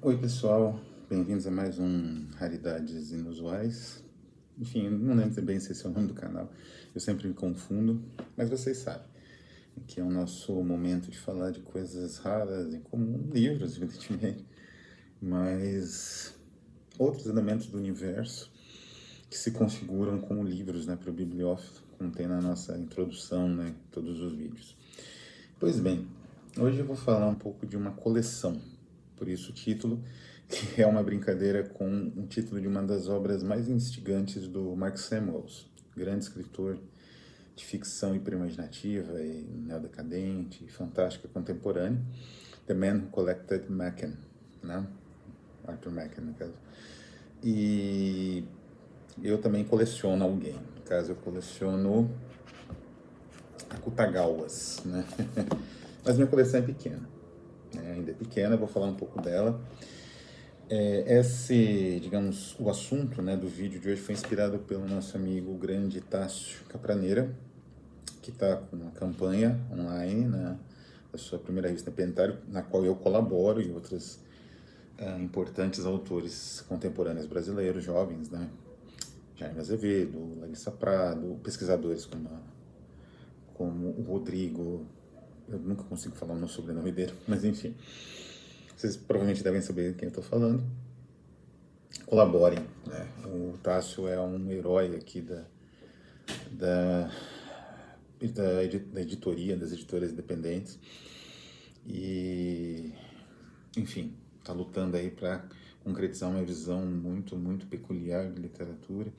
Oi pessoal, bem-vindos a mais um Raridades Inusuais. Enfim, não lembro bem se esse é o nome do canal, eu sempre me confundo, mas vocês sabem que é o nosso momento de falar de coisas raras, em comum, livros, evidentemente, mas outros elementos do universo que se configuram como livros, né, para o bibliófilo, como tem na nossa introdução, né, em todos os vídeos. Pois bem, hoje eu vou falar um pouco de uma coleção, por isso o título, que é uma brincadeira com o título de uma das obras mais instigantes do Mark Samuels, grande escritor de ficção hiperimaginativa e neodecadente, e fantástica contemporânea, The Man Who Collected Machen, né? Arthur Machen, no caso. E eu também coleciono alguém, no caso eu coleciono Akutagawas, né? Mas minha coleção é pequena, né? Ainda é pequena, eu vou falar um pouco dela. Digamos, o assunto, né, do vídeo de hoje foi inspirado pelo nosso amigo grande Tássio Capraneira, que está com uma campanha online, né, da sua primeira revista Pentário, na qual eu colaboro, e outros importantes autores contemporâneos brasileiros, jovens, né, Jaime Azevedo, Larissa Prado, pesquisadores como o Rodrigo, eu nunca consigo falar o meu sobrenome dele, mas enfim, vocês provavelmente devem saber quem eu estou falando. Colaborem, né? O Tássio é um herói aqui da, da editoria, das editoras independentes, e, enfim, está lutando aí para concretizar uma visão muito peculiar de literatura,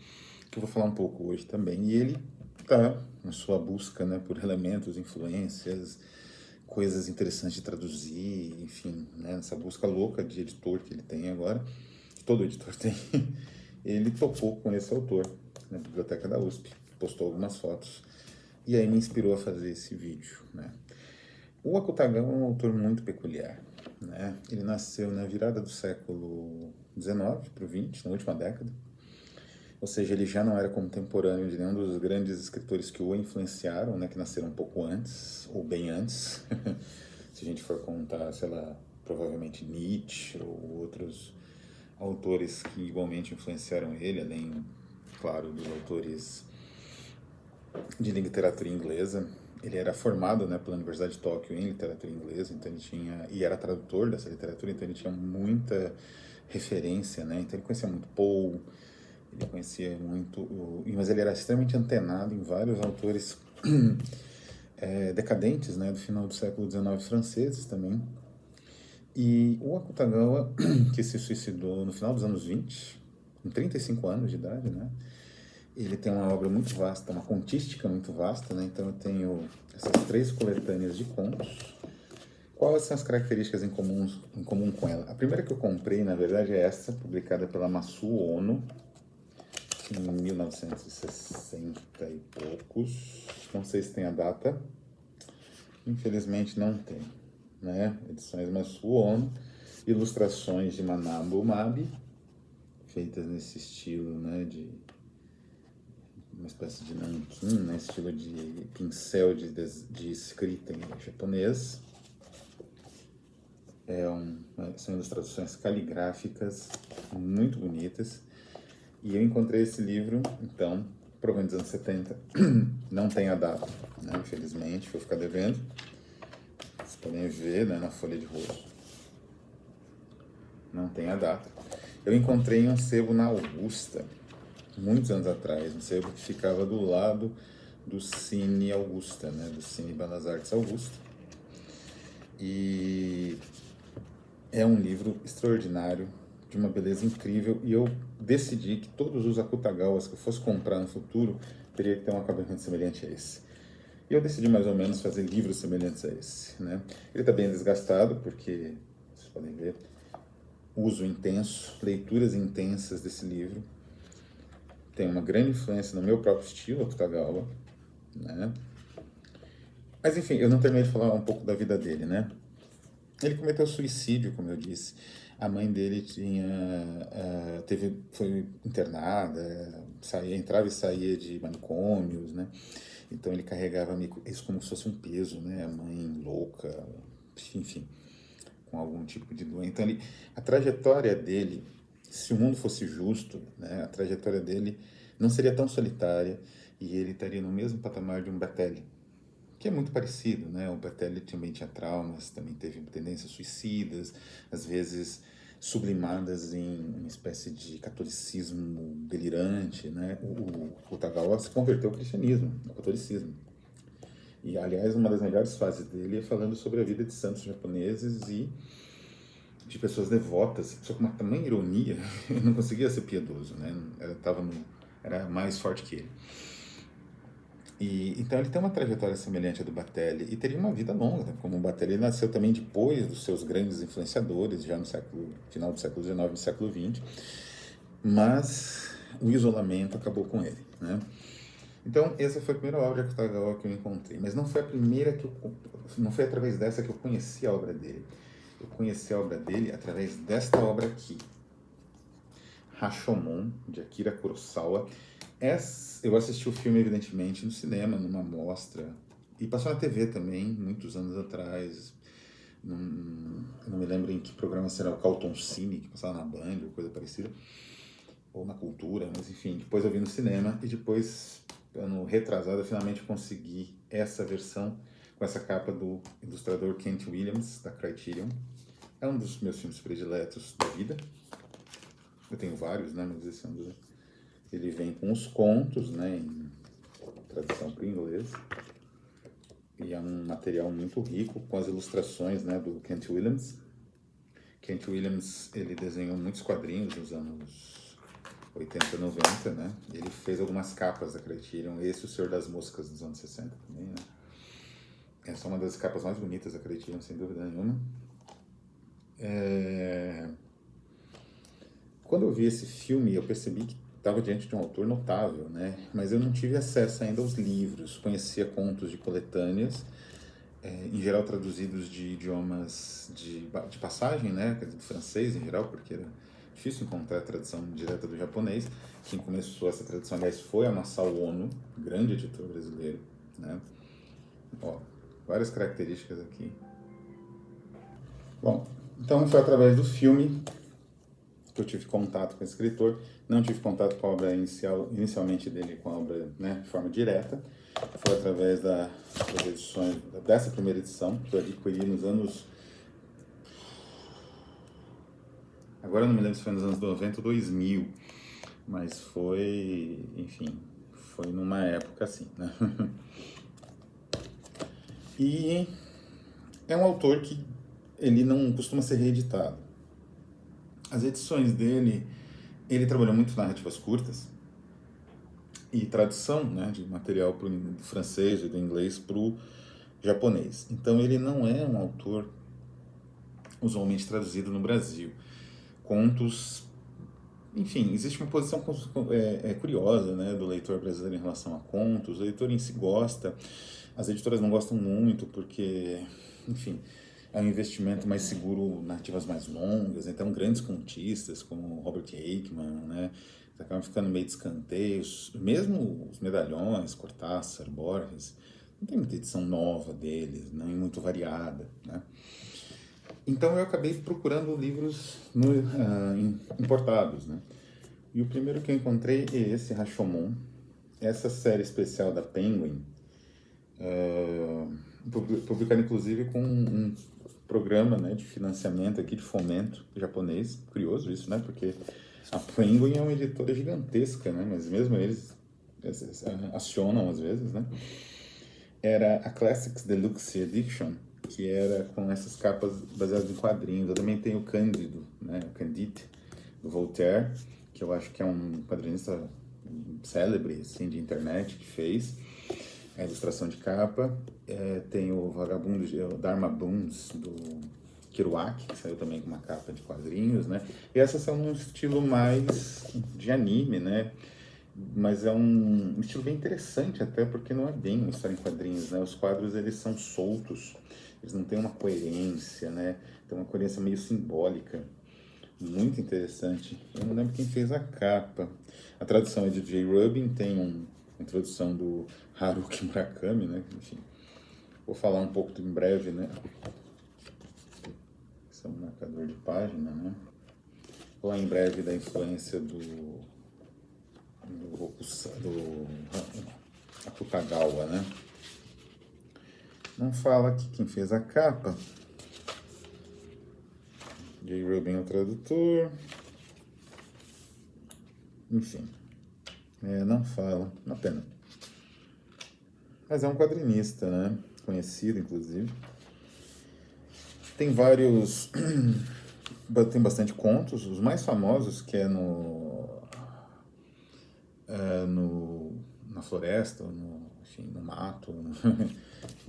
que eu vou falar um pouco hoje também. E ele está na sua busca, né, por elementos, influências, coisas interessantes de traduzir, enfim, né, nessa busca louca de editor que ele tem agora, que todo editor tem. Ele topou com esse autor na biblioteca da USP, postou algumas fotos, e aí me inspirou a fazer esse vídeo, né. O Akutagawa é um autor muito peculiar, né? Ele nasceu na virada do século XIX para o XX, na última década, ou seja, ele já não era contemporâneo de nenhum dos grandes escritores que o influenciaram, né, que nasceram um pouco antes, ou bem antes. Se a gente for contar, sei lá, provavelmente Nietzsche ou outros autores que igualmente influenciaram ele, além, claro, dos autores de literatura inglesa. Ele era formado, né, pela Universidade de Tóquio em literatura inglesa, então ele tinha, e era tradutor dessa literatura, então ele tinha muita referência, né? Então ele conhecia muito Poe, ele conhecia muito, mas ele era extremamente antenado em vários autores decadentes, né, do final do século XIX, franceses também. E o Akutagawa, que se suicidou no final dos anos 20, com 35 anos de idade, né? Ele tem uma obra muito vasta, uma contística muito vasta, né? Então eu tenho essas 3 coletâneas de contos. Quais são as características em comum com ela? A primeira que eu comprei, na verdade, é essa, publicada pela Masuo Ono, em 1960 e poucos. Não sei se tem a data. Infelizmente não tem, né? Edições Masuo Ono, ilustrações de Manabu Mabi, feitas nesse estilo, né, de uma espécie de nanquim, né, estilo de pincel de escrita em japonês. São ilustrações caligráficas muito bonitas. E eu encontrei esse livro, então, provavelmente dos anos 70. Não tem a data, né, infelizmente, vou ficar devendo. Vocês podem ver, né, na folha de rosto. Não tem a data. Eu encontrei um sebo na Augusta, muitos anos atrás, um sebo que ficava do lado do Cine Augusta, né, do Cine Belas Artes Augusta. E é um livro extraordinário, de uma beleza incrível, e eu decidi que todos os Akutagawas que eu fosse comprar no futuro teria que ter um acabamento semelhante a esse. E eu decidi mais ou menos fazer livros semelhantes a esse, né? Ele está bem desgastado, porque, vocês podem ver, uso intenso, leituras intensas desse livro. Tem uma grande influência no meu próprio estilo, Akutagawa, né? Mas enfim, eu não terminei de falar um pouco da vida dele, né? Ele cometeu suicídio, como eu disse. A mãe dele foi internada, entrava e saía de manicômios, né? Então ele carregava isso como se fosse um peso, né? A mãe louca, enfim, com algum tipo de doença. Então, a trajetória dele, se o mundo fosse justo, né, a trajetória dele não seria tão solitária e ele estaria no mesmo patamar de um Batelli, que é muito parecido, né? O Batelli também tinha traumas, também teve tendências suicidas, às vezes sublimadas em uma espécie de catolicismo delirante, né? O Tagawa se converteu ao cristianismo, ao catolicismo. E, aliás, uma das melhores fases dele é falando sobre a vida de santos japoneses e de pessoas devotas, só com uma tamanha ironia, eu não conseguia ser piedoso, né? Era mais forte que ele. Então ele tem uma trajetória semelhante à do Batelli e teria uma vida longa, né? Como o Batelli nasceu também depois dos seus grandes influenciadores, já no final do século XIX, no século XX, mas o isolamento acabou com ele, né? Então essa foi a primeira obra de Akutagawa que eu encontrei, mas não foi a primeira não foi através dessa que eu conheci a obra dele. Eu conheci a obra dele através desta obra aqui, Rashomon, de Akira Kurosawa. Eu assisti o filme, evidentemente, no cinema, numa mostra, e passou na TV também, muitos anos atrás. Não me lembro em que programa será, o Carlton Cine, que passava na Band, ou coisa parecida, ou na Cultura, mas enfim, depois eu vi no cinema, e depois, ano retrasado, eu finalmente consegui essa versão, com essa capa do ilustrador Kent Williams, da Criterion. É um dos meus filmes prediletos da vida. Eu tenho vários, né, mas esse é um dos... Ele vem com os contos, né, em tradução para o inglês, e é um material muito rico, com as ilustrações, né, do Kent Williams. Kent Williams, ele desenhou muitos quadrinhos nos anos 80, 90, né, ele fez algumas capas da Criterion, esse O Senhor das Moscas dos anos 60 também, né. Essa é uma das capas mais bonitas da Criterion, sem dúvida nenhuma. Quando eu vi esse filme, eu percebi que estava diante de um autor notável, né? Mas eu não tive acesso ainda aos livros. Conhecia contos de coletâneas, em geral traduzidos de idiomas de passagem, né? Do francês em geral, porque era difícil encontrar a tradução direta do japonês. Quem começou essa tradução, aliás, foi a Masao Ono, grande editor brasileiro, né? Ó, várias características aqui. Bom, então foi através do filme que eu tive contato com o escritor. Não tive contato com a obra inicialmente dele, com a obra, né, de forma direta. Foi através das edições, dessa primeira edição, que eu adquiri nos anos... Agora eu não me lembro se foi nos anos 90 ou 2000, mas foi, enfim, foi numa época assim, né? E é um autor que ele não costuma ser reeditado. As edições dele, ele trabalhou muito narrativas curtas e tradução, né, de material do francês e do inglês para o japonês. Então ele não é um autor usualmente traduzido no Brasil. Contos, enfim, existe uma posição curiosa, né, do leitor brasileiro em relação a contos. O leitor em si gosta, as editoras não gostam muito porque, enfim, é um investimento mais seguro, narrativas mais longas, então grandes contistas como Robert Aickman, né, acabam ficando meio de escanteio, mesmo os medalhões, Cortázar, Borges, não tem muita edição nova deles, não é muito variada, né. Então eu acabei procurando livros importados, né, e o primeiro que eu encontrei é esse Rashomon, essa série especial da Penguin, publicado inclusive com um programa, né, de financiamento aqui, de fomento japonês. Curioso isso, né, porque a Penguin é uma editora gigantesca, né, mas mesmo eles acionam às vezes, né. Era a Classics Deluxe Edition, que era com essas capas baseadas em quadrinhos. Eu também tenho o Cândido, né, o Candide, do Voltaire, que eu acho que é um quadrinista célebre, assim, de internet, que fez a ilustração de capa. Tem o Vagabundo, o Dharma Boons, do Kerouac, que saiu também com uma capa de quadrinhos, né? E essas são um estilo mais de anime, né? Mas é um estilo bem interessante até, porque não é bem uma história em quadrinhos, né? Os quadros, eles são soltos, eles não têm uma coerência, né? Tem uma coerência meio simbólica, muito interessante. Eu não lembro quem fez a capa. A tradução é de J. Rubin, tem uma introdução do Haruki Murakami, né? Enfim, vou falar um pouco em breve, né? São ilustrador de página, né? Vou falar em breve da influência do Akutagawa, né? Não fala aqui quem fez a capa. J. Rubin, o tradutor. Enfim, não fala, uma pena. Mas é um quadrinista, né? Conhecido, inclusive. Tem vários... tem bastante contos. Os mais famosos, que é na floresta, enfim, no mato. Como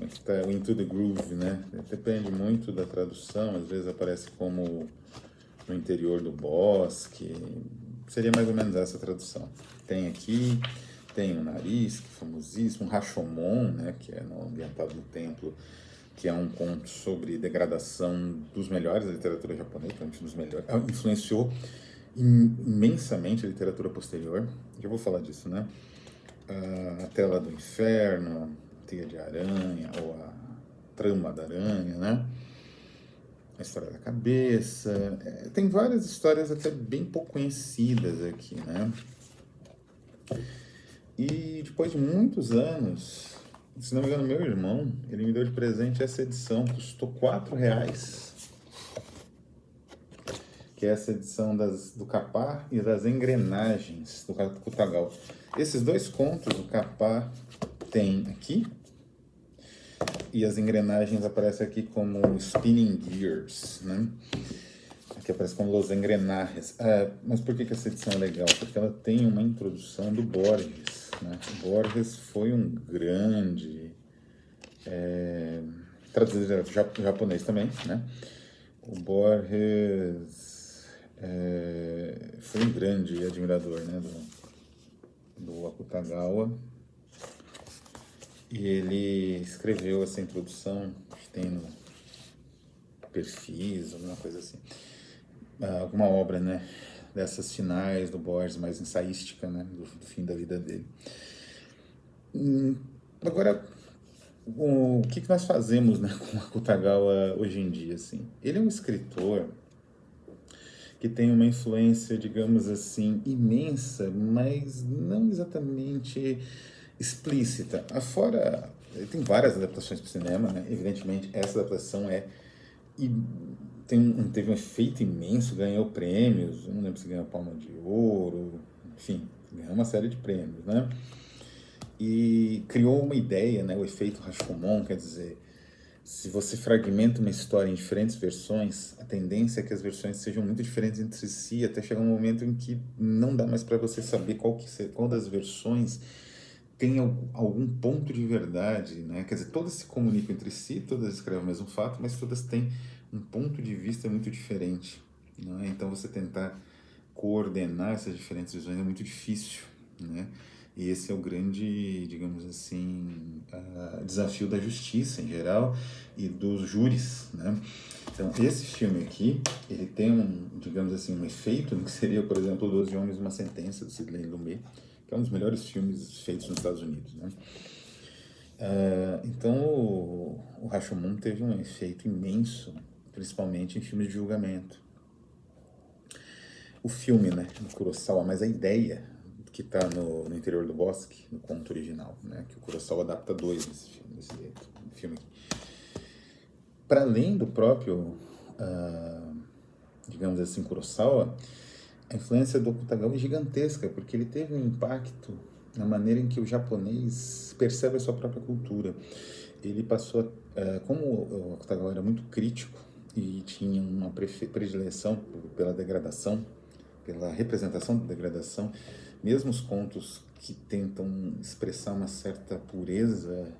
é que tá? O Into the Groove, né? Depende muito da tradução. Às vezes aparece como no interior do bosque. Seria mais ou menos essa a tradução. Tem aqui... Tem o Nariz, que é famosíssimo, Rashomon, né, que é no Ambientado no Templo, que é um conto sobre degradação dos melhores da literatura japonesa, provavelmente dos melhores. Influenciou imensamente a literatura posterior. Já vou falar disso, né? A Tela do Inferno, a Teia de Aranha, ou a Trama da Aranha, né? A História da Cabeça. Tem várias histórias até bem pouco conhecidas aqui, né? E depois de muitos anos, se não me engano, meu irmão, ele me deu de presente essa edição, custou R$4, que é essa edição do Kappa e das engrenagens do Akutagawa. Esses dois contos, o Kappa tem aqui, e as engrenagens aparecem aqui como Spinning Gears, né? Aqui aparece como Los Engrenajes. Mas por que essa edição é legal? Porque ela tem uma introdução do Borges, né? O Borges foi um grande traduzidor japonês também, né? O Borges foi um grande admirador, né, do Akutagawa, e ele escreveu essa introdução que tem no Perfis, alguma coisa assim, alguma obra, né, dessas finais do Borges, mais ensaística, né, do fim da vida dele. Agora, o que nós fazemos, né, com o Akutagawa hoje em dia, assim? Ele é um escritor que tem uma influência, digamos assim, imensa, mas não exatamente explícita. Afora, tem várias adaptações para o cinema, né? Evidentemente, essa adaptação teve um efeito imenso, ganhou prêmios, eu não lembro se ganhou Palma de Ouro, enfim, ganhou uma série de prêmios, né? E criou uma ideia, né, o efeito Rashomon, quer dizer, se você fragmenta uma história em diferentes versões, a tendência é que as versões sejam muito diferentes entre si, até chegar um momento em que não dá mais para você saber qual das versões tem algum ponto de verdade, né? Quer dizer, todas se comunicam entre si, todas escrevem o mesmo fato, mas todas têm um ponto de vista muito diferente, né? Então você tentar coordenar essas diferentes visões é muito difícil, né? E esse é o grande, digamos assim, desafio da justiça em geral e dos júris, né? Então, esse filme aqui, ele tem digamos assim, um efeito, que seria, por exemplo, 12 Homens e uma Sentença, do Sidney Lumet, que é um dos melhores filmes feitos nos Estados Unidos, né? Então, o Rashomon teve um efeito imenso, principalmente em filmes de julgamento. O filme, né, do Kurosawa, mas a ideia que está no Interior do Bosque, no conto original, né, que o Kurosawa adapta dois desse filme aqui. Para além do próprio, digamos assim, Kurosawa, a influência do Akutagawa é gigantesca, porque ele teve um impacto na maneira em que o japonês percebe a sua própria cultura. Ele passou, como o Akutagawa era muito crítico e tinha uma predileção pela degradação, pela representação da degradação, mesmo os contos que tentam expressar uma certa pureza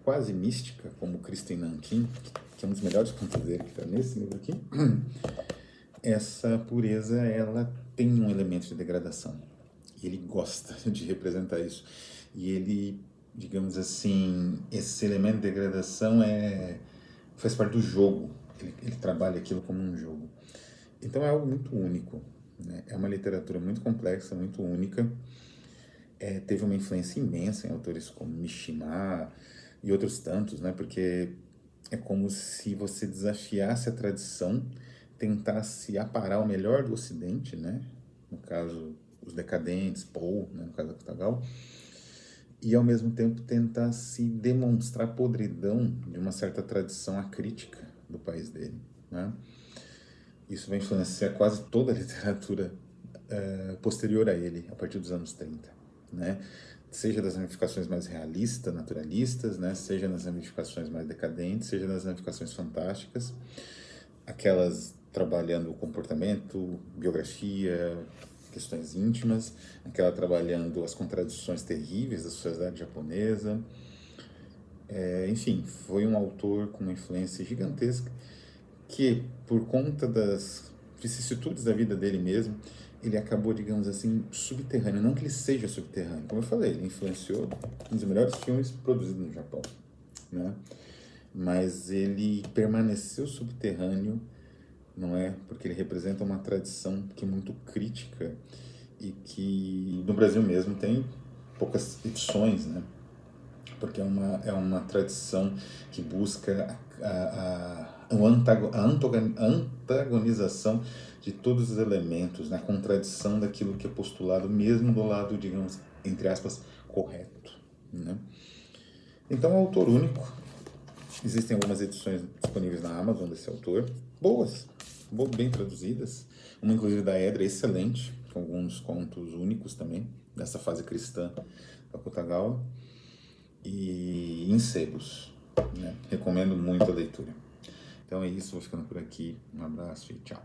quase mística, como Cristo em Nanquim, que é um dos melhores contos dele, que está nesse livro aqui, essa pureza, ela tem um elemento de degradação. E ele gosta de representar isso. E ele, digamos assim, esse elemento de degradação faz parte do jogo. Ele trabalha aquilo como um jogo. Então é algo muito único, né? É uma literatura muito complexa, muito única. Teve uma influência imensa em autores como Mishima e outros tantos, né? Porque é como se você desafiasse a tradição, tentar se aparar ao melhor do Ocidente, né? No caso, os decadentes, Poe, né? No caso da Akutagawa, e ao mesmo tempo tentar se demonstrar podridão de uma certa tradição acrítica do país dele, né? Isso vai influenciar quase toda a literatura posterior a ele, a partir dos anos 30, né? Seja das ramificações mais realistas, naturalistas, né? Seja nas ramificações mais decadentes, seja nas ramificações fantásticas, aquelas trabalhando o comportamento, biografia, questões íntimas, aquela trabalhando as contradições terríveis da sociedade japonesa. Enfim, foi um autor com uma influência gigantesca que, por conta das vicissitudes da vida dele mesmo, ele acabou, digamos assim, subterrâneo. Não que ele seja subterrâneo, como eu falei, ele influenciou um dos melhores filmes produzidos no Japão, né? Mas ele permaneceu subterrâneo, não é? Porque ele representa uma tradição que é muito crítica e que no Brasil mesmo tem poucas edições, né? Porque é uma tradição que busca a antagonização de todos os elementos, na contradição daquilo que é postulado, mesmo do lado, digamos, entre aspas, correto, né? Então, é um autor único. Existem algumas edições disponíveis na Amazon desse autor, boas, bem traduzidas. Uma, inclusive, da Edra, excelente, com alguns contos únicos também, dessa fase cristã da Akutagawa. E em sebos, né? Recomendo muito a leitura. Então é isso, vou ficando por aqui. Um abraço e tchau.